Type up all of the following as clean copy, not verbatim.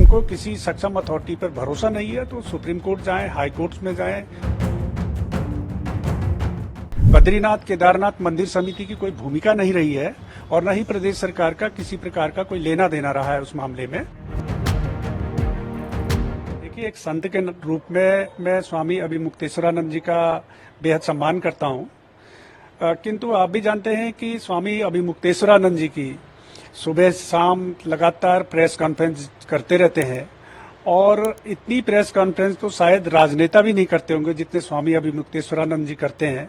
उनको किसी सक्षम अथॉरिटी पर भरोसा नहीं है तो सुप्रीम कोर्ट जाएं, हाई कोर्ट में जाएं। बद्रीनाथ केदारनाथ मंदिर समिति की कोई भूमिका नहीं रही है और न ही प्रदेश सरकार का किसी प्रकार का कोई लेना देना रहा है उस मामले में। देखिए, एक संत के रूप में मैं स्वामी अभिमुक्तेश्वरानंद जी का बेहद सम्मान करता हूं, किंतु आप भी जानते हैं कि स्वामी अभिमुक्तेश्वरानंद जी की सुबह शाम लगातार प्रेस कॉन्फ्रेंस करते रहते हैं और इतनी प्रेस कॉन्फ्रेंस तो शायद राजनेता भी नहीं करते होंगे जितने स्वामी अभिमुक्तेश्वरानंद जी करते हैं।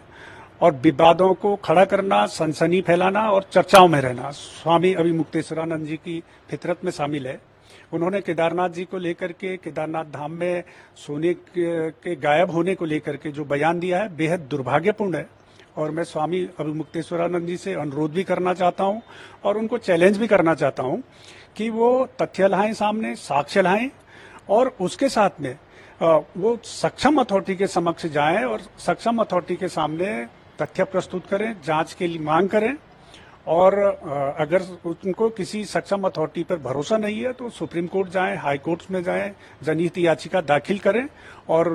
और विवादों को खड़ा करना, सनसनी फैलाना और चर्चाओं में रहना स्वामी अभिमुक्तेश्वरानंद जी की फितरत में शामिल है। उन्होंने केदारनाथ जी को लेकर के, केदारनाथ धाम में सोने के गायब होने को लेकर के जो बयान दिया है बेहद दुर्भाग्यपूर्ण है और मैं स्वामी अभिमुक्तेश्वरानंद जी से अनुरोध भी करना चाहता हूं और उनको चैलेंज भी करना चाहता हूं कि वो तथ्य लाएं सामने, साक्ष्य लाएं और उसके साथ में वो सक्षम अथॉरिटी के समक्ष जाएं और सक्षम अथॉरिटी के सामने तथ्य प्रस्तुत करें, जांच के लिए मांग करें। और अगर उनको किसी सक्षम अथॉरिटी पर भरोसा नहीं है तो सुप्रीम कोर्ट जाएं, हाई कोर्ट में जाएं, जनहित याचिका दाखिल करें और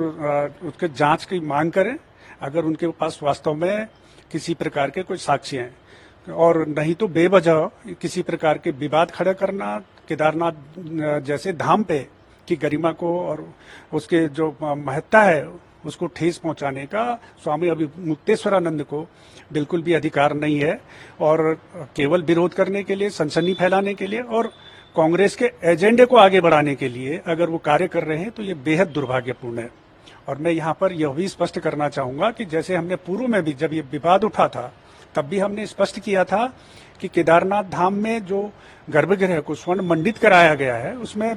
उसके जांच की मांग करें अगर उनके पास वास्तव में किसी प्रकार के कोई साक्ष्य हैं। और नहीं तो बेवजह किसी प्रकार के विवाद खड़ा करना, केदारनाथ जैसे धाम पे की गरिमा को और उसके जो महत्ता है उसको ठेस पहुंचाने का स्वामी अभिमुक्तेश्वरानंद को बिल्कुल भी अधिकार नहीं है। और केवल विरोध करने के लिए, सनसनी फैलाने के लिए और कांग्रेस के एजेंडे को आगे बढ़ाने के लिए अगर वो कार्य कर रहे हैं तो ये बेहद दुर्भाग्यपूर्ण है। और मैं यहाँ पर यह भी स्पष्ट करना चाहूंगा कि जैसे हमने पूर्व में भी जब ये विवाद उठा था तब भी हमने स्पष्ट किया था कि केदारनाथ धाम में जो गर्भगृह को स्वर्ण मंडित कराया गया है उसमें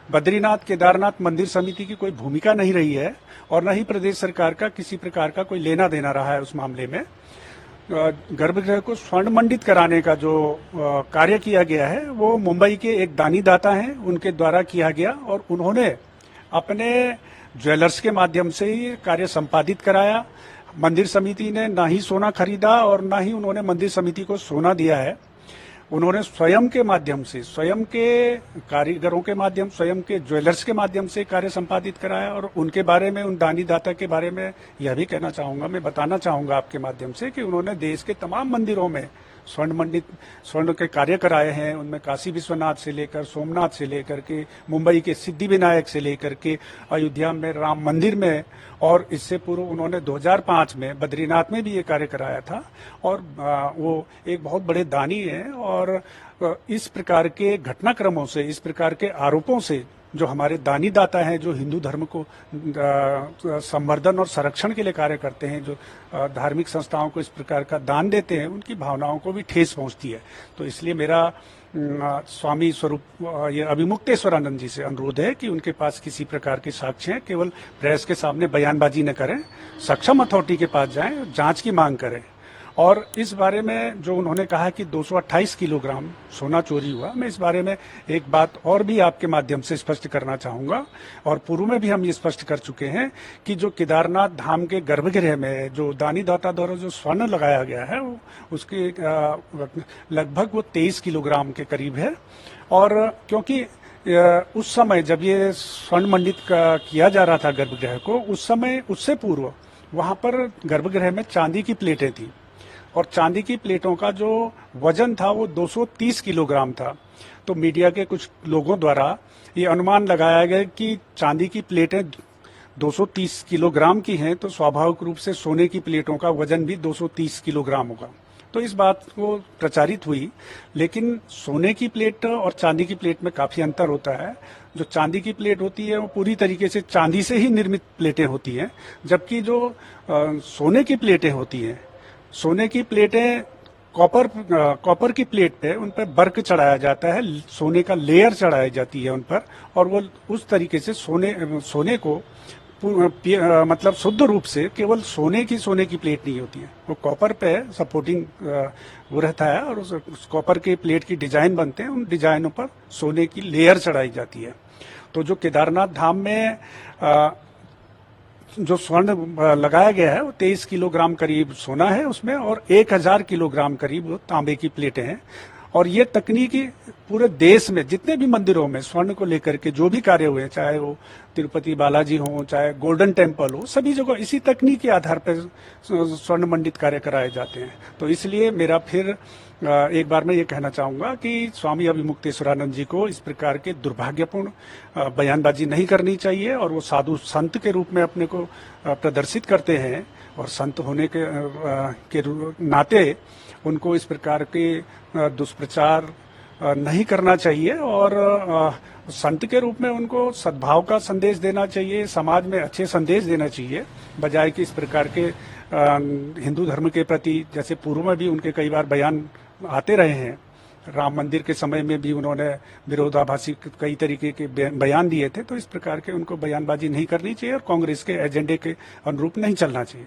बद्रीनाथ केदारनाथ मंदिर समिति की कोई भूमिका नहीं रही है और न ही प्रदेश सरकार का किसी प्रकार का कोई लेना देना रहा है उस मामले में। गर्भगृह को स्वर्ण मंडित कराने का जो कार्य किया गया है वो मुंबई के एक दानी दाता हैं, उनके द्वारा किया गया और उन्होंने अपने ज्वेलर्स के माध्यम से ही कार्य संपादित कराया। मंदिर समिति ने ना ही सोना खरीदा और ना ही उन्होंने मंदिर समिति को सोना दिया है। उन्होंने स्वयं के माध्यम से, स्वयं के कारीगरों के माध्यम, स्वयं के ज्वेलर्स के माध्यम से कार्य संपादित कराया। और उनके बारे में, उन दानी दाता के बारे में यह भी कहना चाहूंगा, मैं बताना चाहूंगा आपके माध्यम से कि उन्होंने देश के तमाम मंदिरों में स्वर्ण के कार्य कराए हैं। उनमें काशी विश्वनाथ से लेकर, सोमनाथ से लेकर के, मुंबई के सिद्धि विनायक से लेकर के, अयोध्या में राम मंदिर में और इससे पूर्व उन्होंने 2005 में बद्रीनाथ में भी ये कार्य कराया था। और वो एक बहुत बड़े दानी हैं और इस प्रकार के घटनाक्रमों से, इस प्रकार के आरोपों से जो हमारे दानी दाता हैं, जो हिंदू धर्म को संवर्धन और संरक्षण के लिए कार्य करते हैं, जो धार्मिक संस्थाओं को इस प्रकार का दान देते हैं, उनकी भावनाओं को भी ठेस पहुंचती है। तो इसलिए मेरा स्वामी स्वरूप ये अभिमुक्तेश्वरानंद जी से अनुरोध है कि उनके पास किसी प्रकार के साक्ष्य हैं, केवल प्रेस के सामने बयानबाजी न करें, सक्षम अथॉरिटी के पास जाएं, जांच की मांग करें। और इस बारे में जो उन्होंने कहा कि 228 किलोग्राम सोना चोरी हुआ, मैं इस बारे में एक बात और भी आपके माध्यम से स्पष्ट करना चाहूंगा और पूर्व में भी हम ये स्पष्ट कर चुके हैं कि जो केदारनाथ धाम के गर्भगृह में जो दानी दाता द्वारा जो स्वर्ण लगाया गया है उसके लगभग वो 23 किलोग्राम के करीब है। और क्योंकि उस समय जब ये स्वर्ण मंडित किया जा रहा था गर्भगृह को, उस समय उससे पूर्व वहां पर गर्भगृह में चांदी की प्लेटें थी और चांदी की प्लेटों का जो वजन था वो 230 किलोग्राम था। तो मीडिया के कुछ लोगों द्वारा ये अनुमान लगाया गया कि चांदी की प्लेटें 230 किलोग्राम की हैं तो स्वाभाविक रूप से सोने की प्लेटों का वजन भी 230 किलोग्राम होगा। तो इस बात को प्रचारित हुई, लेकिन सोने की प्लेट और चांदी की प्लेट में काफी अंतर होता है। जो चांदी की प्लेट होती है वो पूरी तरीके से चांदी से ही निर्मित प्लेटें होती हैं, जबकि जो सोने की प्लेटें होती हैं, सोने की प्लेटें कॉपर की प्लेट पे उन पर वर्क चढ़ाया जाता है, सोने का लेयर चढ़ाई जाती है उन पर और वो उस तरीके से सोने को मतलब शुद्ध रूप से केवल सोने की प्लेट नहीं होती है, वो कॉपर पे सपोर्टिंग वो रहता है और उस कॉपर के प्लेट की डिजाइन बनते हैं, उन डिजाइनों पर सोने की लेयर चढ़ाई जाती है। तो जो केदारनाथ धाम में जो स्वर्ण लगाया गया है वो 23 किलोग्राम करीब सोना है उसमें और 1000 किलोग्राम करीब वो तांबे की प्लेटें हैं। और ये तकनीकी पूरे देश में जितने भी मंदिरों में स्वर्ण को लेकर के जो भी कार्य हुए, चाहे वो तिरुपति बालाजी हो, चाहे गोल्डन टेम्पल हो, सभी जगह इसी तकनीक के आधार पर स्वर्ण मंडित कार्य कराए जाते हैं। तो इसलिए मेरा फिर एक बार मैं ये कहना चाहूंगा कि स्वामी अभिमुक्तेश्वरानंद जी को इस प्रकार के दुर्भाग्यपूर्ण बयानबाजी नहीं करनी चाहिए, और वो साधु संत के रूप में अपने को प्रदर्शित करते हैं, और संत होने के नाते उनको इस प्रकार के दुष्प्रचार नहीं करना चाहिए, और संत के रूप में उनको सद्भाव का संदेश देना चाहिए, समाज में अच्छे संदेश देना चाहिए, बजाय कि इस प्रकार के हिंदू धर्म के प्रति, जैसे पूर्व में भी उनके कई बार बयान आते रहे हैं, राम मंदिर के समय में भी उन्होंने विरोधाभासी कई तरीके के बयान दिए थे। तो इस प्रकार के उनको बयानबाजी नहीं करनी चाहिए और कांग्रेस के एजेंडे के अनुरूप नहीं चलना चाहिए।